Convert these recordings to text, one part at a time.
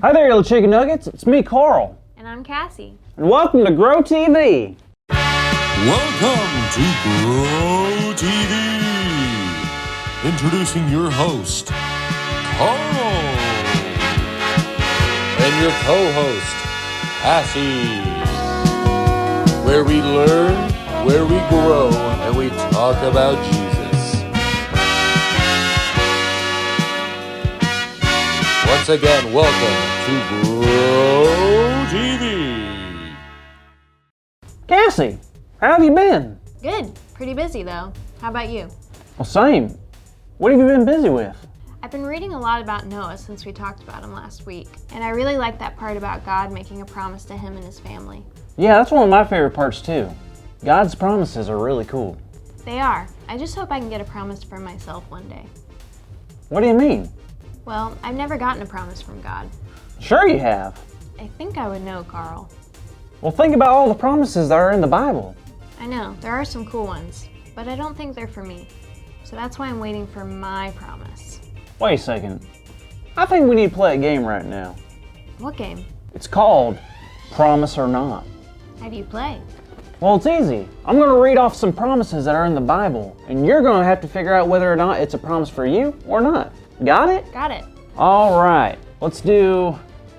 Hi there, little chicken nuggets. It's me, Carl. And I'm Cassie. And welcome to Grow TV. Welcome to Grow TV. Introducing your host, Carl. And your co-host, Cassie. Where we learn, where we grow, and we talk about Jesus. Once again, welcome to Grow TV. Cassie, how have you been? Good. Pretty busy though. How about you? Well, same. What have you been busy with? I've been reading a lot about Noah since we talked about him last week, and I really like that part about God making a promise to him and his family. Yeah, that's one of my favorite parts too. God's promises are really cool. They are. I just hope I can get a promise for myself one day. What do you mean? Well, I've never gotten a promise from God. Sure you have. I think I would know, Carl. Well, think about all the promises that are in the Bible. I know, there are some cool ones, but I don't think they're for me. So that's why I'm waiting for my promise. Wait a second. I think we need to play a game right now. What game? It's called Promise or Not. How do you play? Well, it's easy. I'm going to read off some promises that are in the Bible, and you're going to have to figure out whether or not it's a promise for you or not. Got it? Got it. All right. Let's do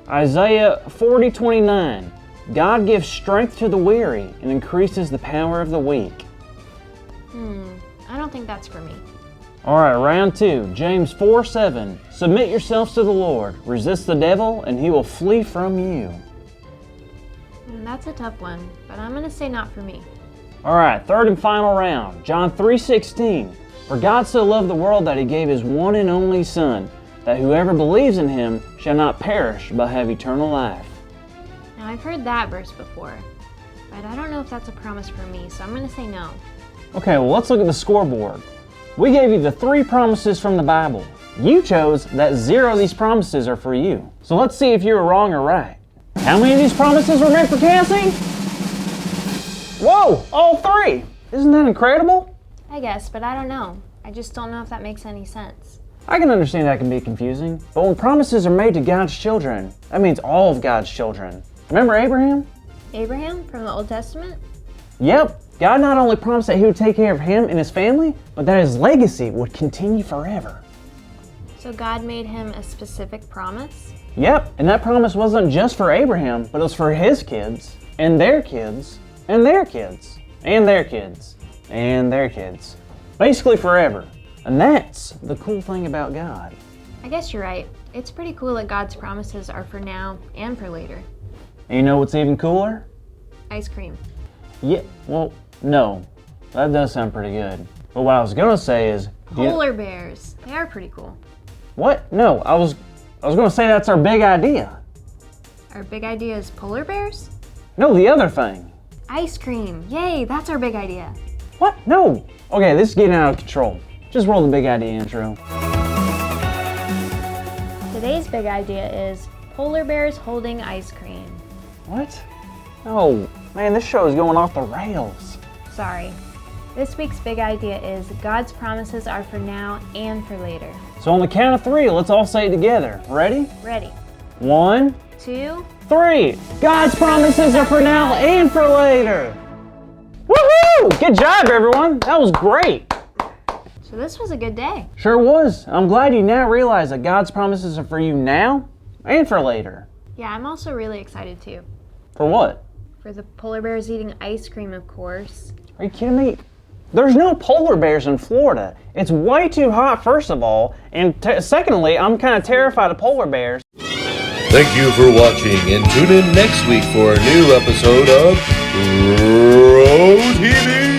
Isaiah 40:29. God gives strength to the weary and increases the power of the weak. I don't think that's for me. All right, round two. James 4:7. Submit yourselves to the Lord. Resist the devil, and he will flee from you. That's a tough one, but I'm going to say not for me. All right, third and final round. John 3:16. For God so loved the world that he gave his one and only Son, that whoever believes in him shall not perish but have eternal life. Now, I've heard that verse before, but I don't know if that's a promise for me, so I'm going to say no. Okay, well, let's look at the scoreboard. We gave you the 3 promises from the Bible. You chose that 0 of these promises are for you. So let's see if you were wrong or right. How many of these promises were meant for Cassie? Whoa, all 3! Isn't that incredible? I guess, but I don't know. I just don't know if that makes any sense. I can understand that can be confusing, but when promises are made to God's children, that means all of God's children. Remember Abraham? Abraham from the Old Testament? Yep. God not only promised that he would take care of him and his family, but that his legacy would continue forever. So God made him a specific promise? Yep, and that promise wasn't just for Abraham, but it was for his kids, and their kids, and their kids, and their kids, and their kids. Basically forever. And that's the cool thing about God. I guess you're right. It's pretty cool that God's promises are for now and for later. And you know what's even cooler? Ice cream. Yeah, well, no. That does sound pretty good. But what I was gonna say is... Polar bears. They are pretty cool. What? No, I was gonna say that's our big idea. Our big idea is polar bears? No, the other thing. Ice cream. Yay, that's our big idea. What? No. Okay, this is getting out of control. Just roll the big idea intro. Today's big idea is polar bears holding ice cream. What? Oh, man, this show is going off the rails. Sorry. This week's big idea is God's promises are for now and for later. So on the count of 3, let's all say it together. Ready? Ready. 1, 2. 3. God's promises are for now and for later. Woohoo! Good job, everyone. That was great. So this was a good day. Sure was. I'm glad you now realize that God's promises are for you now and for later. Yeah, I'm also really excited too. For what? For the polar bears eating ice cream, of course. Are you kidding me? There's no polar bears in Florida. It's way too hot, first of all, and secondly, I'm kind of terrified of polar bears. Thank you for watching, and tune in next week for a new episode of Grow TV.